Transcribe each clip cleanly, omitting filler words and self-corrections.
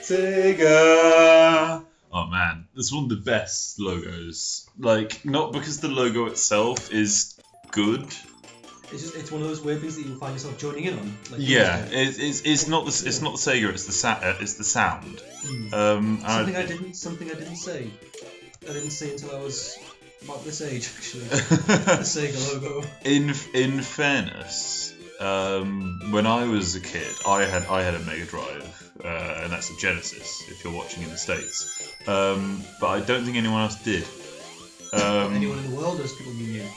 Sega. Oh man, it's one of the best logos. Like, not because the logo itself is good. It's one of those weird things that you'll find yourself joining in on. Like It's not the Sega. It's the sound. Something I didn't say. I didn't say until I was about this age, actually. The Sega logo. In fairness, when I was a kid, I had a Mega Drive, and that's a Genesis. If you're watching in the States, but I don't think anyone else did. Anyone in the world, or just people you knew?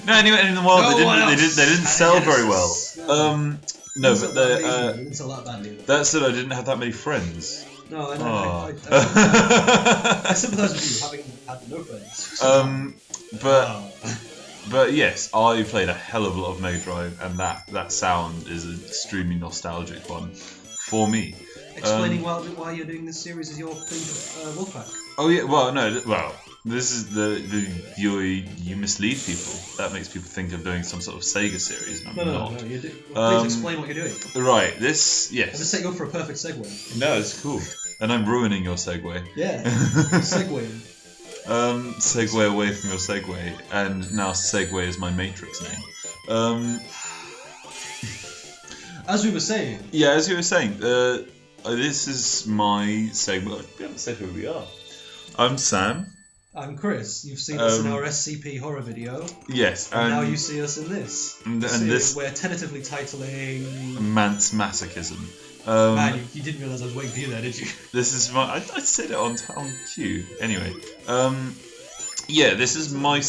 No, anyone in the world. They didn't sell very well. No, but they didn't sell that badly. That said, I didn't have that many friends. No, I know. I sympathise with you, having had no friends. But yes, I played a hell of a lot of Mega Drive, and that sound is an extremely nostalgic one for me. Explaining why you're doing this series is your thing of Wolfpack. Oh yeah, this is you mislead people. That makes people think of doing some sort of Sega series, and I'm not. No, you do. Please explain what you're doing. Right, yes. I'll just set you up for a perfect segue. No, it's cool. And I'm ruining your segue. Yeah, segueing. Segue away from your segue, and now segue is my Matrix name. As we were saying. Yeah, as you were saying, this is my segue. We haven't said who we are. I'm Sam. I'm Chris. You've seen us in our SCP horror video. Yes, and now you see us in this. And this we're tentatively titling Mant's Masochism. Man, you didn't realise I was waiting for you there, did you? This is my. I said it on cue. Anyway, yeah, this is my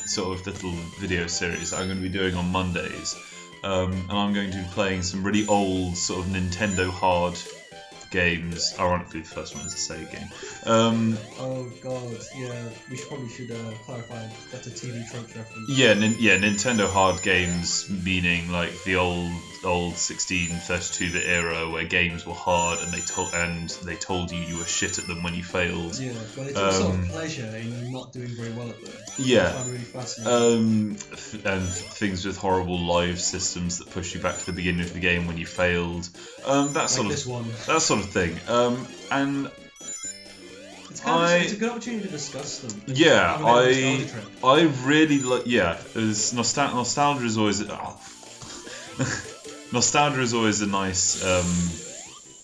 sort of little video series that I'm going to be doing on Mondays, and I'm going to be playing some really old sort of Nintendo hard games. Ironically, the first one is a Sega game. Oh god, yeah. We probably should clarify that's a TV tropes reference. Yeah, Nintendo hard games, meaning like the old 16-32-bit era where games were hard and they told you were shit at them when you failed. Yeah, well, they took sort of pleasure in not doing very well at them. Yeah. I found really fascinating. And things with horrible live systems that push you back to the beginning of the game when you failed. That sort of thing. And it's a good opportunity to discuss them. Yeah, I really like. Yeah, nostalgia is always. Nostalgia is always a nice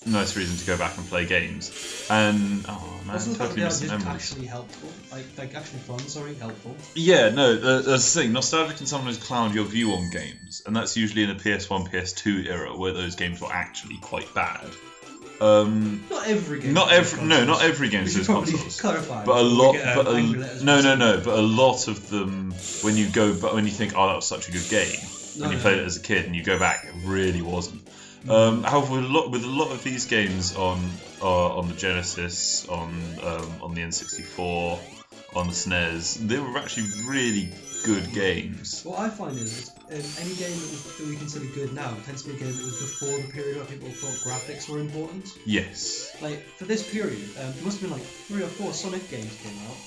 reason to go back and play games. And totally missing memories. Actually helpful, like actually fun. Sorry, helpful. Yeah, no, that's the thing. Nostalgia can sometimes cloud your view on games, and that's usually in the PS1, PS2 era where those games were actually quite bad. Not every game. Not every game is consoles. Clarify. But a lot. But a lot of them. When you think, oh, that was such a good game. When you played it as a kid and you go back, it really wasn't. However, with a lot of these games on the Genesis, on the N64, on the SNES, they were actually really good games. What I find is any game that we consider good now tends to be a game that was before the period where people thought graphics were important. Yes. Like for this period, there must have been like 3 or 4 Sonic games came out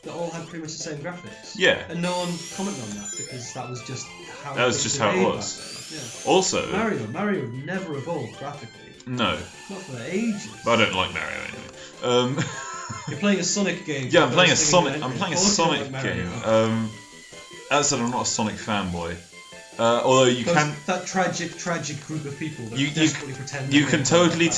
that all had pretty much the same graphics. Yeah. And no one commented on that because that was just how it was. Yeah. Also, Mario never evolved graphically. No. Not for ages. But I don't like Mario anyway. You're playing a Sonic game. Yeah, I'm playing a Sonic game. As I said, I'm not a Sonic fanboy. Although that tragic group of people that desperately pretend. You can totally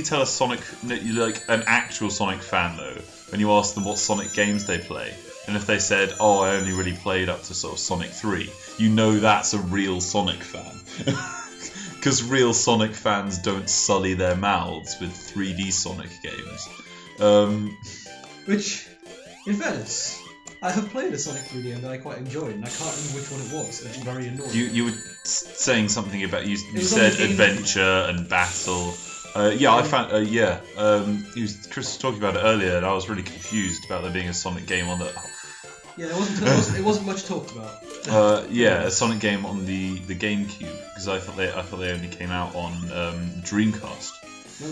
tell a Sonic, like an actual Sonic fan though, when you ask them what Sonic games they play, and if they said, "Oh, I only really played up to sort of Sonic 3," you know that's a real Sonic fan, because real Sonic fans don't sully their mouths with 3D Sonic games. Which, in fairness, I have played a Sonic 3D game that I quite enjoyed, and I can't remember which one it was. It's very annoying. You were saying something about you said adventure and battle. I found Chris was talking about it earlier, and I was really confused about there being a Sonic game on that. Yeah, it wasn't much talked about. A Sonic game on the GameCube, because I thought they only came out on Dreamcast. No.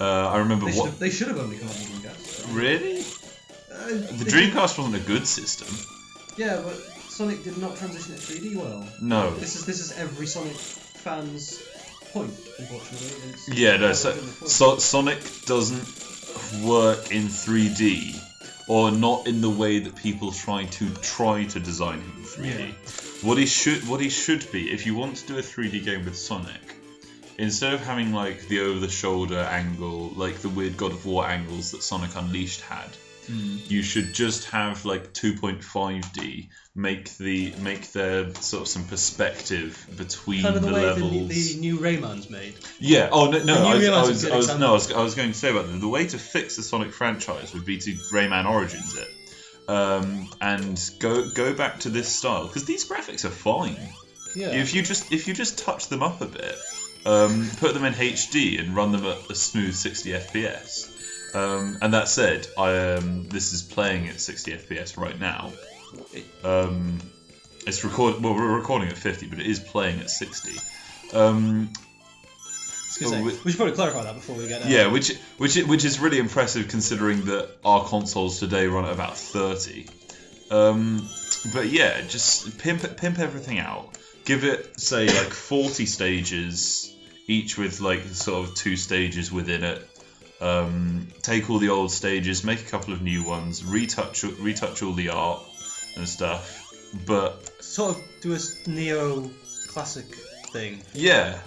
I remember they should have only come out on Dreamcast. Really? The Dreamcast wasn't a good system. Yeah, but Sonic did not transition to 3D well. No. This is every Sonic fan's point, unfortunately. It's Yeah, no. kind of the point. Sonic doesn't work in 3D, or not in the way that people try to design him in 3D. Yeah. What he should be, if you want to do a 3D game with Sonic, instead of having like the over-the-shoulder angle, like the weird God of War angles that Sonic Unleashed had, you should just have like 2.5D. Make there sort of some perspective between Kind of the way levels. the new Rayman's made. Yeah. Oh no. The I new was Rayman's a good example. I was going to say about that. The way to fix the Sonic franchise would be to Rayman Origins it, and go back to this style, because these graphics are fine. Yeah. If you just touch them up a bit, put them in HD and run them at a smooth 60 FPS. And that said, this is playing at 60 FPS right now. It's we're recording at 50, but it is playing at 60. We should probably clarify that before we get. Yeah, which is really impressive considering that our consoles today run at about 30. But yeah, just pimp everything out. Give it, say, like 40 stages, each with like sort of 2 stages within it. Take all the old stages, make a couple of new ones, retouch all the art and stuff. But sort of do a neo-classic thing. Yeah.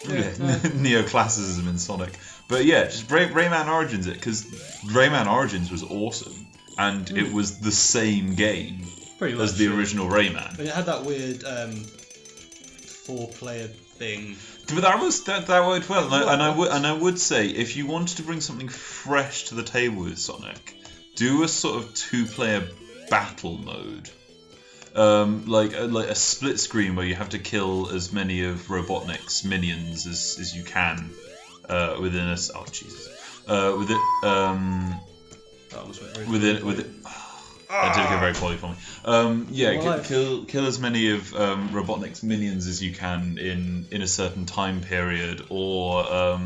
Neoclassicism in Sonic. But yeah, just Rayman Origins it, because Rayman Origins was awesome, and it was the same game Pretty much, as the original Rayman. But it had that weird 4-player thing. But that worked well, and I would say, if you wanted to bring something fresh to the table with Sonic, do a sort of 2-player battle mode. Like a split screen where you have to kill as many of Robotnik's minions as you can within a I did get very poorly for me. Kill as many of Robotnik's minions as you can in a certain time period, or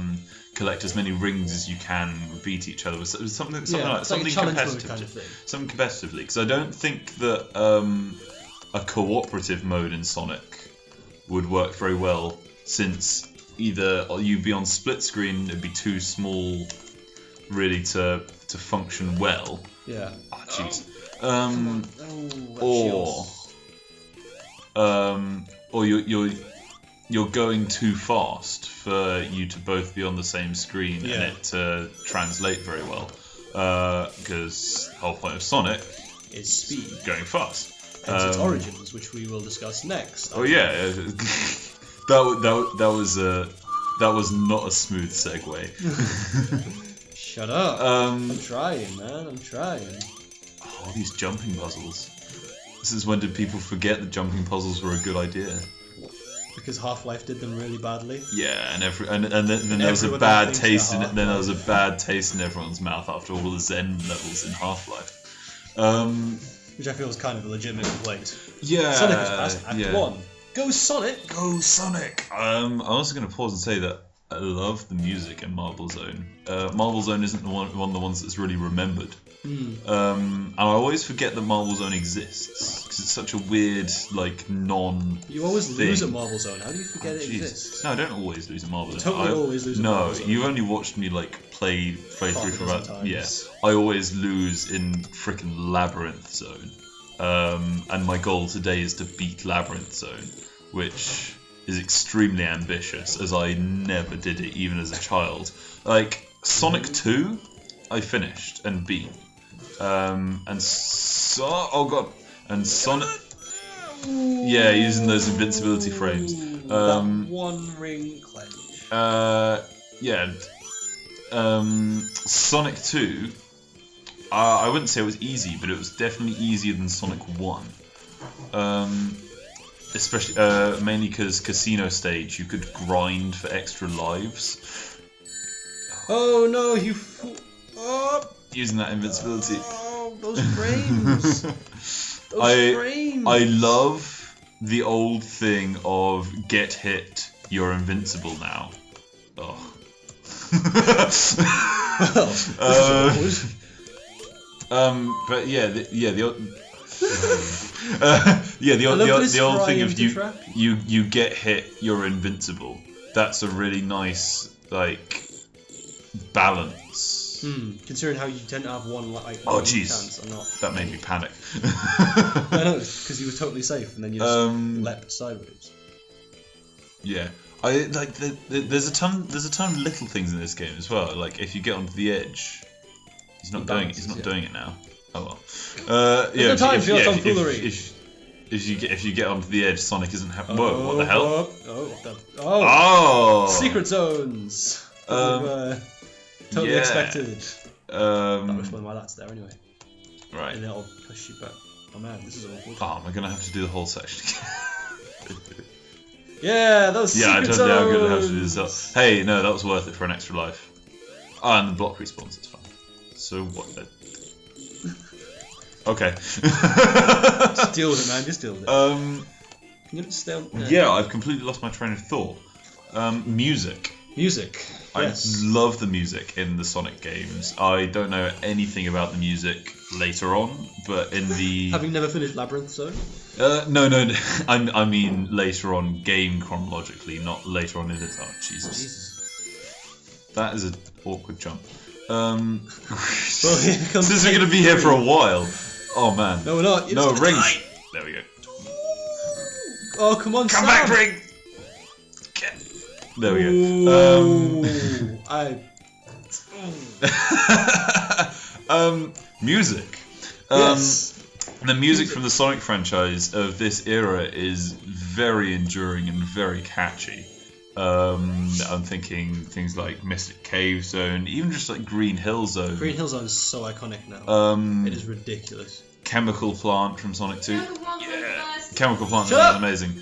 collect as many rings as you can, beat each other with something competitive, kind of thing. Something competitively. Because I don't think that a cooperative mode in Sonic would work very well, since either you'd be on split screen, it'd be too small, really to function well. Yeah. Oh jeez. Or you're going too fast for you to both be on the same screen and it to translate very well. Because the whole point of Sonic is speed, going fast. Hence its origins, which we will discuss next. Oh yeah, that was not a smooth segue. Shut up. I'm trying, man. I'm trying. Oh, these jumping puzzles. Since when did people forget that jumping puzzles were a good idea? Because Half-Life did them really badly. Yeah, and then there was a bad taste in it. Then there was a bad taste in everyone's mouth after all the Zen levels in Half-Life. Which I feel is kind of a legitimate complaint. Yeah. Sonic has passed Act 1. Go Sonic! Go Sonic! I'm also going to pause and say that I love the music in Marble Zone. Marble Zone isn't one of the ones that's really remembered. And I always forget that Marble Zone exists, because it's such a weird, like, You always lose at Marble Zone. How do you forget it exists? No, I don't always lose at Marble Zone. Totally always lose at Marble Zone. No, you've only watched me, like, play through for about... times. Yeah. I always lose in frickin' Labyrinth Zone. And my goal today is to beat Labyrinth Zone, which is extremely ambitious, as I never did it, even as a child. Like, Sonic 2, I finished and beat. And Sonic... Yeah, using those invincibility frames. That one ring clench. Sonic 2, I wouldn't say it was easy, but it was definitely easier than Sonic 1. Especially, mainly because Casino Stage, you could grind for extra lives. Oh no, Using that invincibility. Oh, those frames. I love the old thing of get hit, you're invincible now. Oh. But yeah, the old thing of you get hit, you're invincible. that's a really nice like balance. Considering how you tend to have one like Oh one jeez, chance or not. that made me panic. I know, because you were totally safe and then you just leapt sideways. Yeah, I like. There's a ton of little things in this game as well. Like if you get onto the edge, he's not doing it now. Oh well. Yeah. No time for your tomfoolery. If you get onto the edge, Sonic isn't happy. Whoa! What the hell? Oh! Secret zones. Totally expected. That was one of my lads there anyway. Right. And they'll push you back. Oh man, this is awkward. Oh, am I gonna have to do the whole section again? Yeah, those secret zones. I'm gonna have to do this. Hey, no, that was worth it for an extra life. Oh, and the block respawns. It's fine. So what? Okay. Just deal with it, man. Just deal with it. Can you just stay on? Yeah, I've completely lost my train of thought. Music. Music. Yes. I love the music in the Sonic games. I don't know anything about the music later on, but in the having never finished Labyrinth, so. No. I mean later on, game chronologically, not later on in it. Oh Jesus. That is an awkward jump. Well, Since we're gonna be here for a while. Oh man. No, we're not. No rings. There we go. Oh come on, come Sam. back, ring. There we go. Music. Yes. The music from the Sonic franchise of this era is very enduring and very catchy. I'm thinking things like Mystic Cave Zone, even just like Green Hill Zone. Green Hill Zone is so iconic now. It is ridiculous. Chemical Plant from Sonic 2. Yeah. Chemical Plant is amazing.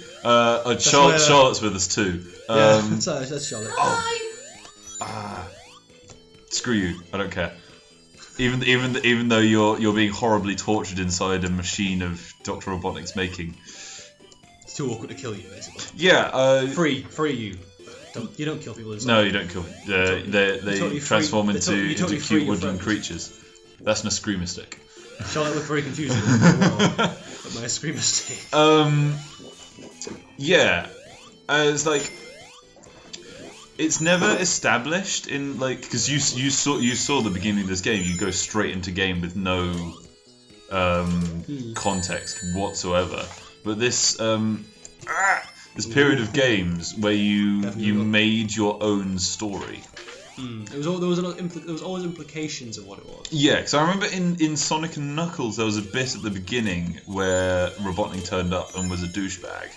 Charlotte's with us too. That's Charlotte. Screw you. I don't care. Even though you're being horribly tortured inside a machine of Dr. Robotnik's making. It's too awkward to kill you, basically. Yeah. Free you. You don't kill people inside. No, you don't kill. They transform into cute woodland creatures. That's an screamer stick. Charlotte looked very confused at my screamer stick. Yeah. It's like it's never established in like because you saw the beginning of this game. You go straight into game with no context whatsoever. But this this period of games where you made your own story. There was always implications of what it was. Yeah, because I remember in Sonic and Knuckles there was a bit at the beginning where Robotnik turned up and was a douchebag.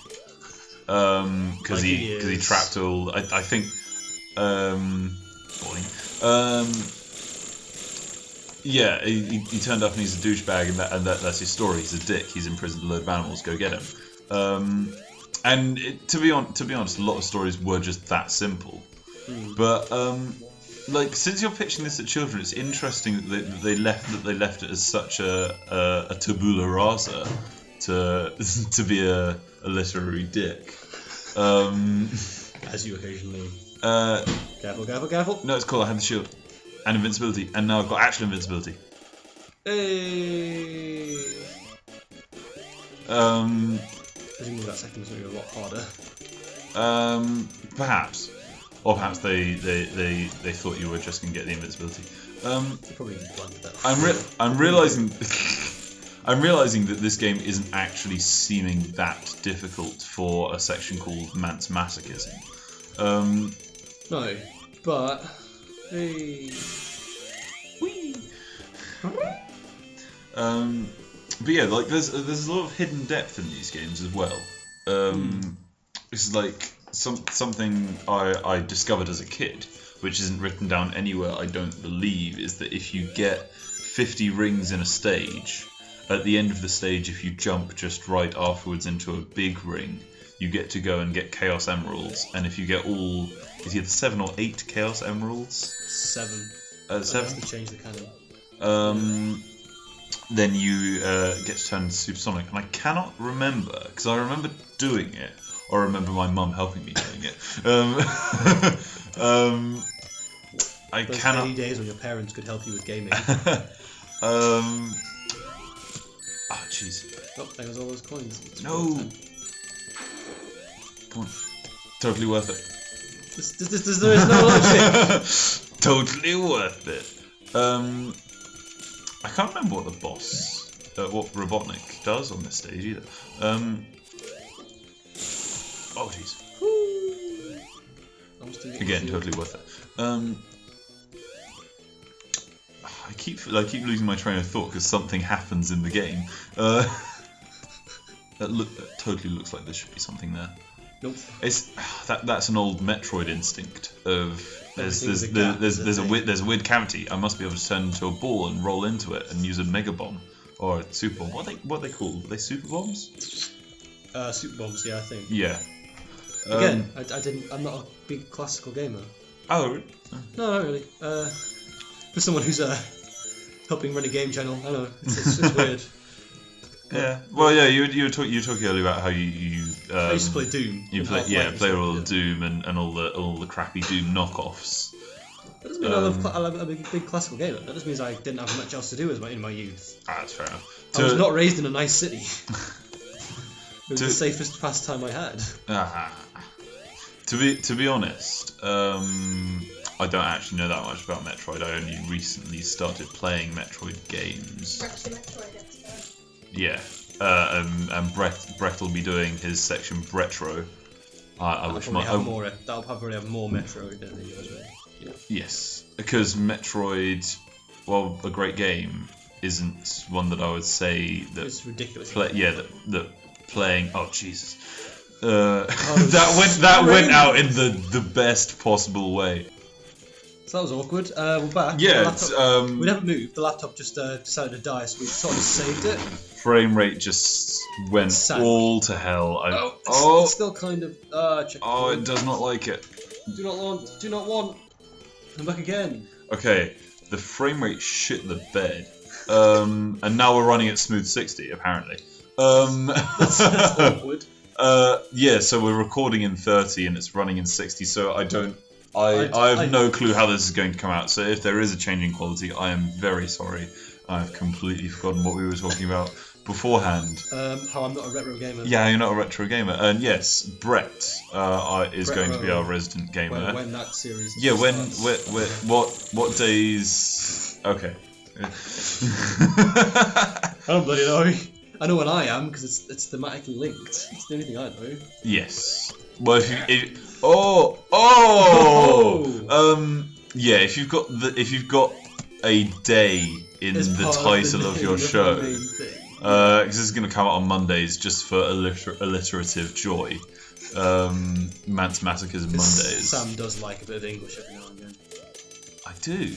Because he trapped all. I think. Yeah, he turned up and he's a douchebag, and that's his story. He's a dick. He's imprisoned a load of animals. Go get him. To be honest, a lot of stories were just that simple. But like since you're pitching this at children, it's interesting that they left it as such a tabula rasa to be a literary dick. As you occasionally. Careful. No, it's cool. I had the shield and invincibility, and now I've got actual invincibility. Hey. Presumably that second was going to be a lot harder. Perhaps. Or perhaps they thought you were just going to get the invincibility. They probably blunted that. I'm realizing that this game isn't actually seeming that difficult for a section called Mant's Masochism. No, but hey. Whee! But yeah, like there's a lot of hidden depth in these games as well. This is like something I discovered as a kid, which isn't written down anywhere, I don't believe, is that if you get 50 rings in a stage, at the end of the stage, if you jump just right afterwards into a big ring, you get to go and get Chaos Emeralds, and if you get all, is it 7 or 8 Chaos Emeralds? 7. 7? To change the canon. Then you get to turn into Supersonic, and I cannot remember, because I remember doing it, or I remember my mum helping me doing it. I Those cannot. many days when your parents could help you with gaming. Oh jeez. Oh, there goes all those coins. It's No. Come on. Totally worth it. There is no logic. Totally worth it. I can't remember what the boss, what Robotnik does on this stage either. Oh jeez. Again, totally worth it. I keep losing my train of thought because something happens in the game. That totally looks like there should be something there. Nope. That's an old Metroid instinct of there's a weird cavity. I must be able to turn into a ball and roll into it and use a mega bomb or a super bomb. What are they called? Are they super bombs? Super bombs, yeah, I think. Yeah. Again, I'm not a big classical gamer. Oh. Really? No, not really. For someone who's helping run a game channel, I know it's weird. Yeah. Well, yeah. You were talking earlier about how you I used to play Doom. You play all the Doom and all the crappy Doom knockoffs. That doesn't mean I'm a big classical gamer. That just means I didn't have much else to do in my youth. That's fair enough. I was not raised in a nice city. It was the safest pastime I had. To be honest, I don't actually know that much about Metroid. I only recently started playing Metroid games. Yeah, and Brett will be doing his section Bretro. That'll probably have more Metroid than the others. Yeah. Yes, because Metroid, while a great game, isn't one that I would say that it's ridiculous. That playing. Oh Jesus. That went out in the best possible way. So that was awkward. We're back. Yeah, we never moved. The laptop just decided to die, so we sort of saved it. Frame rate just went all to hell. It's still kind of. It does not like it. Do not want. Come back again. Okay, the frame rate shit the bed. And now we're running at smooth 60 apparently. That's awkward. Yeah, so we're recording in 30 and it's running in 60, so I have no clue how this is going to come out. So if there is a change in quality, I am very sorry. I've completely forgotten what we were talking about beforehand. How I'm not a retro gamer. Yeah, you're not a retro gamer. And yes, Brett is going to be our resident gamer. When that series Yeah, what days... Okay. I don't bloody know. I know when I am because it's thematically linked. It's the only thing I know. Yes. Well, if you've got a day in the title of your show, because this is going to come out on Mondays just for alliterative joy. Mant's Masochism Mondays. Sam does like a bit of English every now and again. I do.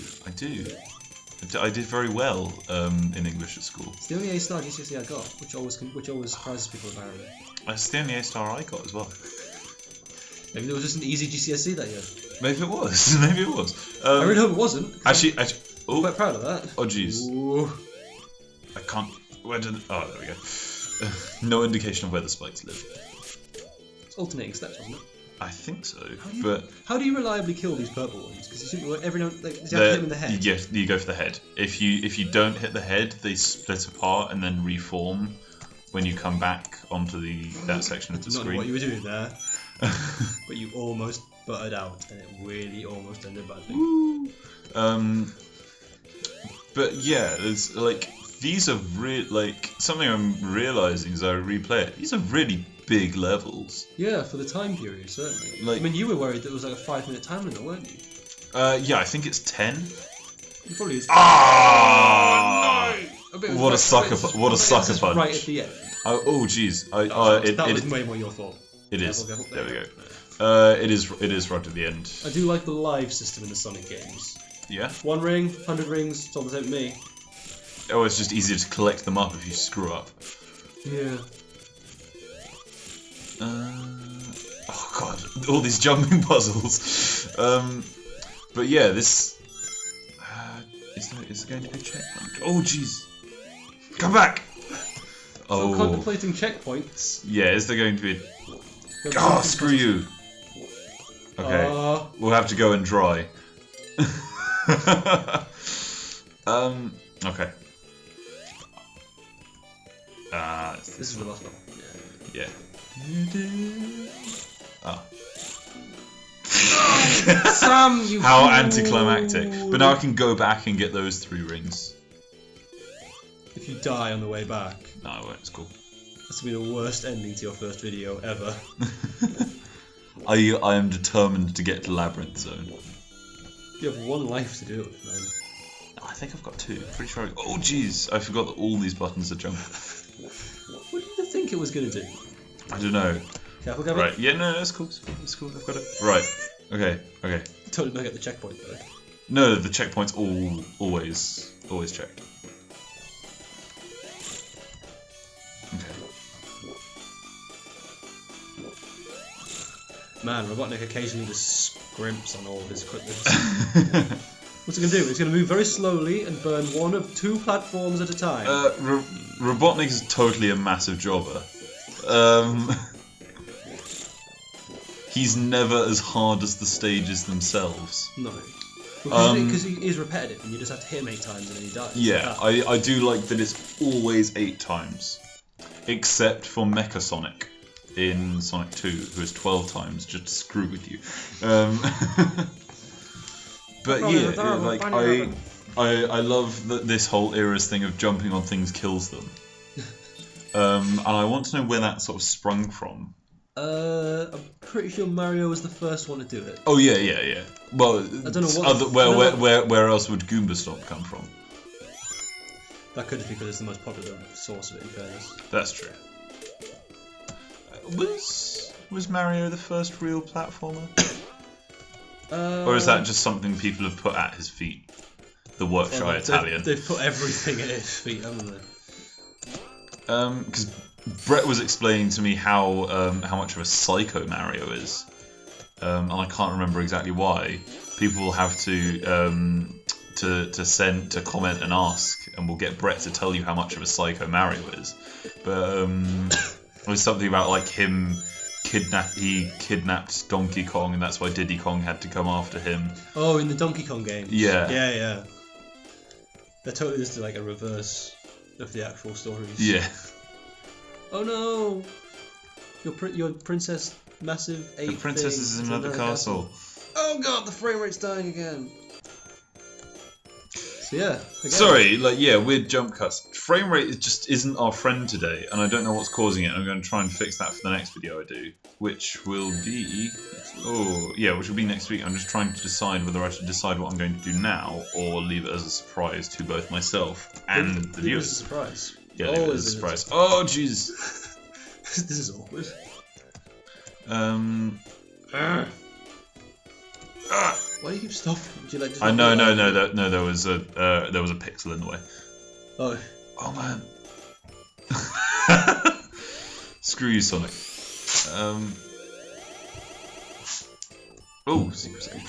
I did very well in English at school. It's the only A-star GCSE I got, which always surprises people apparently. That's the only A-star I got as well. Maybe there was just an easy GCSE that year. Maybe it was. I really hope it wasn't. Actually, I'm quite proud of that. Oh jeez. I can't. Where did? Oh, there we go. No indication of where the spikes live. It's alternating steps, wasn't it? I think so. How do you reliably kill these purple ones? Because you seem to every now and then you have to hit them in the head. Yeah, you go for the head. If you don't hit the head, they split apart and then reform when you come back onto that section of the screen. Not what you were doing there, but you almost buttered out, and it really almost ended badly. But yeah, there's these are something I'm realizing as I replay it. These are really big levels. Yeah, for the time period, certainly. I mean, you were worried that it was like a 5-minute time limit, weren't you? Yeah, I think it's 10. It probably is. Ah! No! What a sucker punch! Right at the end. Oh, jeez. That was way more your fault. It is. There we go. It is right at the end. I do like the live system in the Sonic games. Yeah. 1 ring, 100 rings. It's all the same to me. Oh, it's just easier to collect them up if you screw up. Yeah. Oh god, all these jumping puzzles. But yeah, this is there going to be a checkpoint? Oh jeez, come back! So contemplating checkpoints. Yeah, is there going to be? Oh, screw you. Okay, we'll have to go and dry. Okay. This is the last one. Yeah. Oh. Sam, you How fool. anticlimactic. But now I can go back and get those 3 rings. If you die on the way back. No, I won't. It's cool. This will be the worst ending to your first video ever. I am determined to get to Labyrinth Zone. You have 1 life to do it, man. I think I've got 2. Pretty sure. Oh, jeez. I forgot that all these buttons are jump. What did you think it was going to do? I don't know. Careful, Gavin. Right. Yeah, no, that's cool. That's cool. I've got it. Right. Okay. Totally not get the checkpoint though. No, the checkpoint's always checked. Okay. Man, Robotnik occasionally just scrimps on all of his equipment. What's it going to do? It's going to move very slowly and burn 1 of 2 platforms at a time. Robotnik is totally a massive jobber. He's never as hard as the stages themselves. No. Because he is repetitive and you just have to hit him 8 times and then he dies. Yeah, I do like that it's always 8 times. Except for Mecha Sonic in Sonic 2, who is 12 times, just to screw with you. But yeah, like I love that this whole era's thing of jumping on things kills them. And I want to know where that sort of sprung from. I'm pretty sure Mario was the first one to do it. Oh yeah. Well, I don't know where else would Goomba Stomp come from? That could just be because it's the most popular source of it, in fairness. That's true. Was Mario the first real platformer? Or is that just something people have put at his feet? The work-shy Italian. They've put everything at his feet, haven't they? Because Brett was explaining to me how much of a psycho Mario is, and I can't remember exactly why. People will have to comment and ask, and we'll get Brett to tell you how much of a psycho Mario is. But it was something about like him he kidnapped Donkey Kong, and that's why Diddy Kong had to come after him. Oh, in the Donkey Kong games. Yeah. Yeah. They're totally just like a reverse of the actual stories. Yeah. Oh no! Your princess massive 8 The princess is in another castle. Oh god, the frame rate's dying again. So yeah. Again. Sorry, weird jump cuts. Frame rate isn't our friend today, and I don't know what's causing it. I'm going to try and fix that for the next video I do, which will be next week. I'm just trying to decide whether I should decide what I'm going to do now, or leave it as a surprise to both myself and the viewers. It's a surprise. Yeah, leave it as a surprise. Oh jeez. This is awkward. Why do you keep stopping? Do you like just no. There was a pixel in the way. Oh man. Screw you, Sonic. Secret save.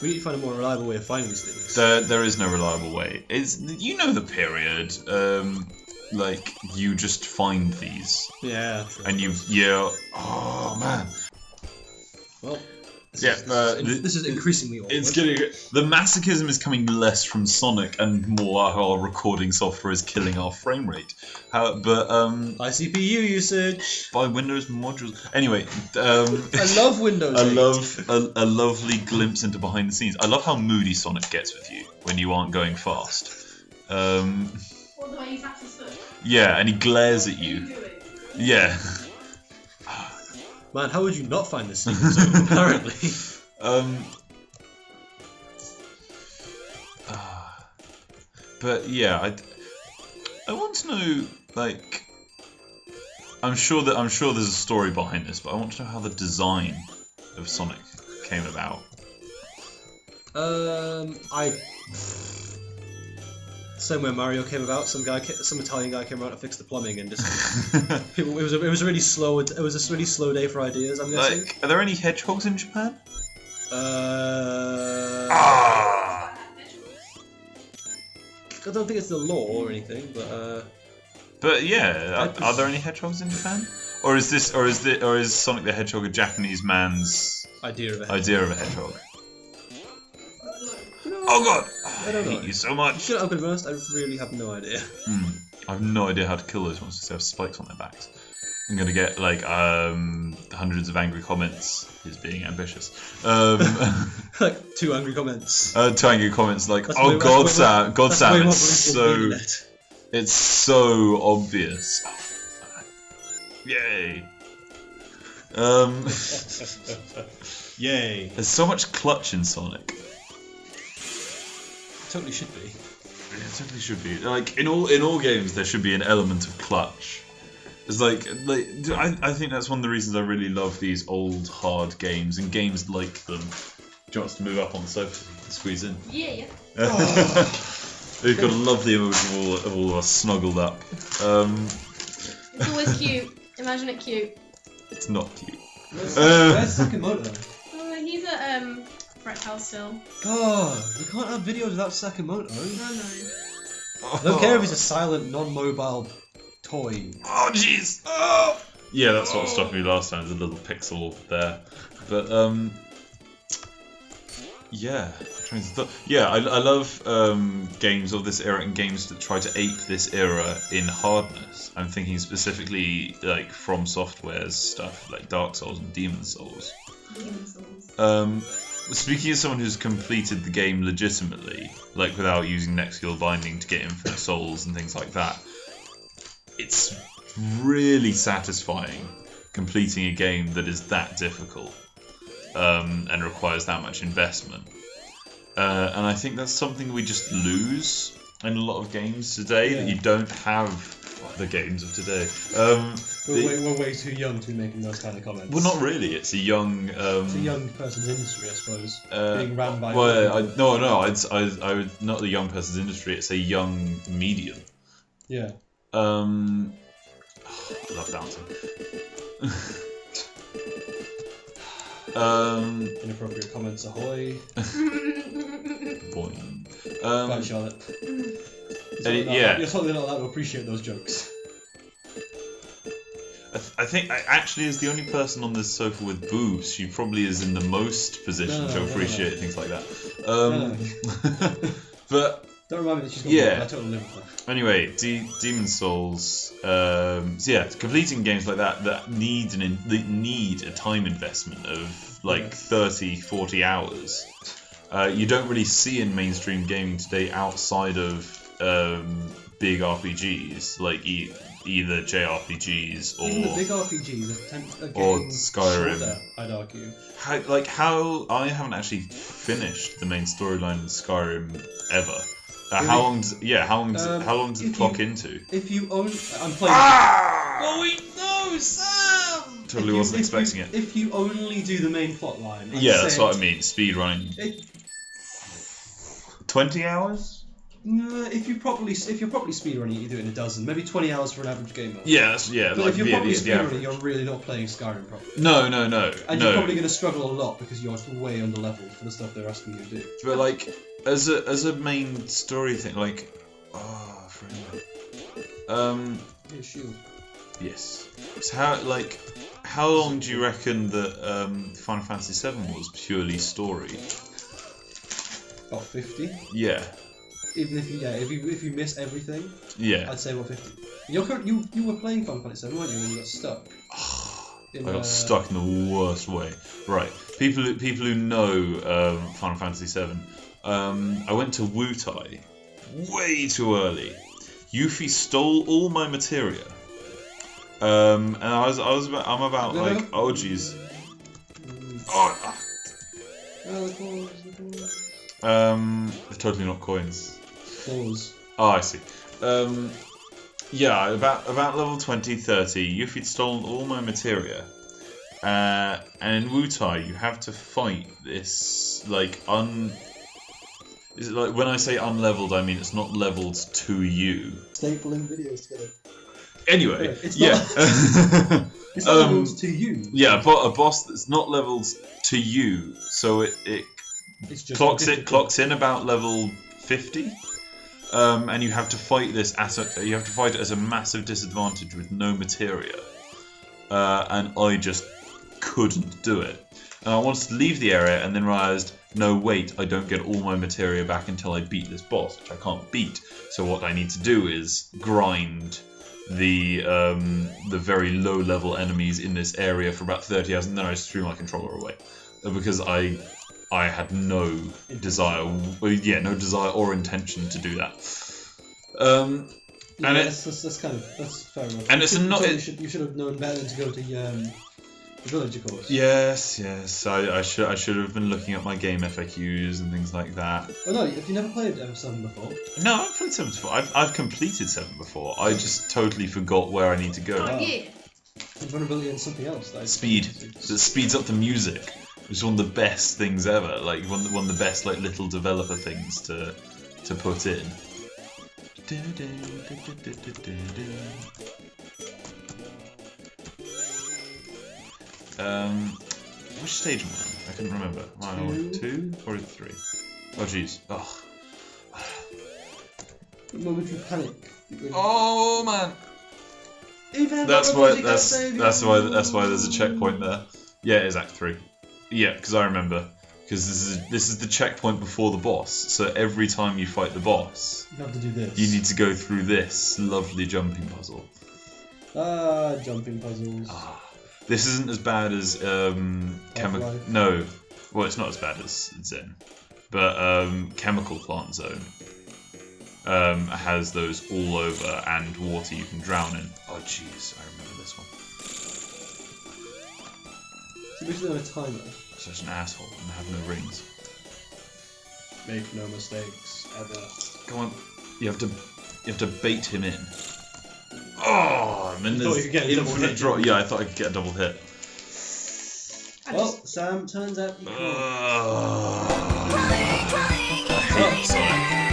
We need to find a more reliable way of finding these things. There is no reliable way. The period. You just find these. Yeah. And oh man. Well. This is increasingly awkward. It's getting the masochism is coming less from Sonic and more our recording software is killing our frame rate. High CPU usage by Windows modules. Anyway, I love Windows. I love a lovely glimpse into behind the scenes. I love how moody Sonic gets with you when you aren't going fast. Yeah, and he glares at you. Yeah. Man, how would you not find this secret zone, apparently? But yeah, I want to know, I'm sure there's a story behind this, but I want to know how the design of Sonic came about. Same way Mario came about, some Italian guy came around to fix the plumbing and just people. It was a really slow. It was a really slow day for ideas. I'm guessing. Are there any hedgehogs in Japan? I don't think it's the law or anything, but. But yeah, are there any hedgehogs in Japan? Or is Sonic the Hedgehog a Japanese man's idea of a hedgehog? Oh god! I don't know. I hate you so much. I'm going to be honest, I really have no idea. I have no idea how to kill those monsters. They have spikes on their backs. I'm gonna get like hundreds of angry comments. He's being ambitious. Like 2 angry comments. 2 angry comments like, That's oh way- God, that's Sam, God, That's Sam, way more it's believable than the so, internet. it's so obvious. Yay. Yay. There's so much clutch in Sonic. Totally should be. Yeah, it totally should be. Like in all games, there should be an element of clutch. It's like I think that's one of the reasons I really love these old hard games and games like them. Do you want us to move up on the sofa and squeeze in? Yeah. We've got a lovely image of all of us snuggled up. It's always cute. Imagine it cute. It's not cute. Where's Sakamoto? Oh, he's at Fret House still. God, we can't have videos without Sakamoto. No. I don't care if he's a silent, non-mobile toy. Oh jeez. Oh. Yeah, that's what struck me last time. There's a little pixel there, but yeah. I love games of this era and games that try to ape this era in hardness. I'm thinking specifically like From Software's stuff, like Dark Souls and Demon Souls. Speaking as someone who's completed the game legitimately, like without using next skill binding to get infinite souls and things like that, it's really satisfying completing a game that is that difficult and requires that much investment. And I think that's something we just lose in a lot of games today, that you don't have the games of today. We're way too young to be making those kind of comments. Well, not really. It's a young. It's a young person's industry, I suppose. Being ran by. Well, I would not the young person's industry. It's a young medium. Yeah. I love bouncing. Inappropriate comments, ahoy. Boing. Right, Charlotte. You're totally not allowed to appreciate those jokes. I think actually as the only person on this sofa with boobs, she probably is in the most position to appreciate things like that. But don't remind me that she's got boobs, I totally live with her. Anyway, Demon Souls. Completing games like that need a time investment of like 30, 40 hours. You don't really see in mainstream gaming today outside of big RPGs, like either JRPGs or even the big RPGs or Skyrim. Shorter, I'd argue. How I haven't actually finished the main storyline in Skyrim ever. How long does it clock into? If you own, I'm playing. Oh wait, no, Sam! Totally wasn't expecting it. If you only do the main plot line, that's what I mean. Speed running. 20 hours? If you're properly speedrunning, you do it in a dozen, maybe 20 hours for an average gamer. But like if you're properly speedrunning, you're really not playing Skyrim properly. No. And you're probably going to struggle a lot because you're way under leveled for the stuff they're asking you to do. But like, as a main story thing, like, Shield. Yes. So how long do you reckon that Final Fantasy VII was purely story? About 50. Yeah. Even if you miss everything, yeah, I'd say about 50. You were playing Final Fantasy VII, weren't you? When you got stuck. I got stuck in the worst way. Right, people who know Final Fantasy VII. I went to Wutai way too early. Yuffie stole all my materia. And I'm about like, oh jeez. Totally not coins. Claws. Oh, I see. About level 20, 30, Yuffie'd stolen all my materia. And in Wutai, you have to fight this, like, Is it like, when I say unleveled, I mean it's not leveled to you. Stapling videos together. Anyway, it's not leveled to you. Yeah, but a boss that's not leveled to you, so it clocks in about level 50. And you have to fight this at a massive disadvantage with no materia. And I just couldn't do it. And I wanted to leave the area and then realised, no wait, I don't get all my materia back until I beat this boss, which I can't beat. So what I need to do is grind the very low level enemies in this area for about 30 hours, and then I just threw my controller away because I had no desire, no desire or intention to do that. And that's fair enough. And it's not. You should have known better than to go to the village, of course. Yes. I should have been looking at my game FAQs and things like that. Oh no, have you never played 7 before? No, I've played 7 before. I've completed 7 before. I just totally forgot where I need to go. Oh, yeah. Vulnerability and something else. Speed. So it speeds up the music, which is one of the best things ever. Like one of the best like little developer things to put in. Which stage am I on? I couldn't remember. Am I on 2 or 3? Oh jeez. Oh. The moment you panic. Oh man. Even that's why there's a checkpoint there. Yeah, it is Act 3. Yeah, because I remember. Because this is the checkpoint before the boss. So every time you fight the boss, you have to do this. You need to go through this lovely jumping puzzle. Jumping puzzles. This isn't as bad as No, well, it's not as bad as Zen, but Chemical Plant Zone has those all over and water you can drown in. Oh jeez, I remember this one. So we should have a timer. Such an asshole and have no rings. Make no mistakes ever. Go on, you have to bait him in. Oh, and then there's infinite drop. Yeah, I thought I could get a double hit. Well, Sam, turns out you can't. I hate Sonic.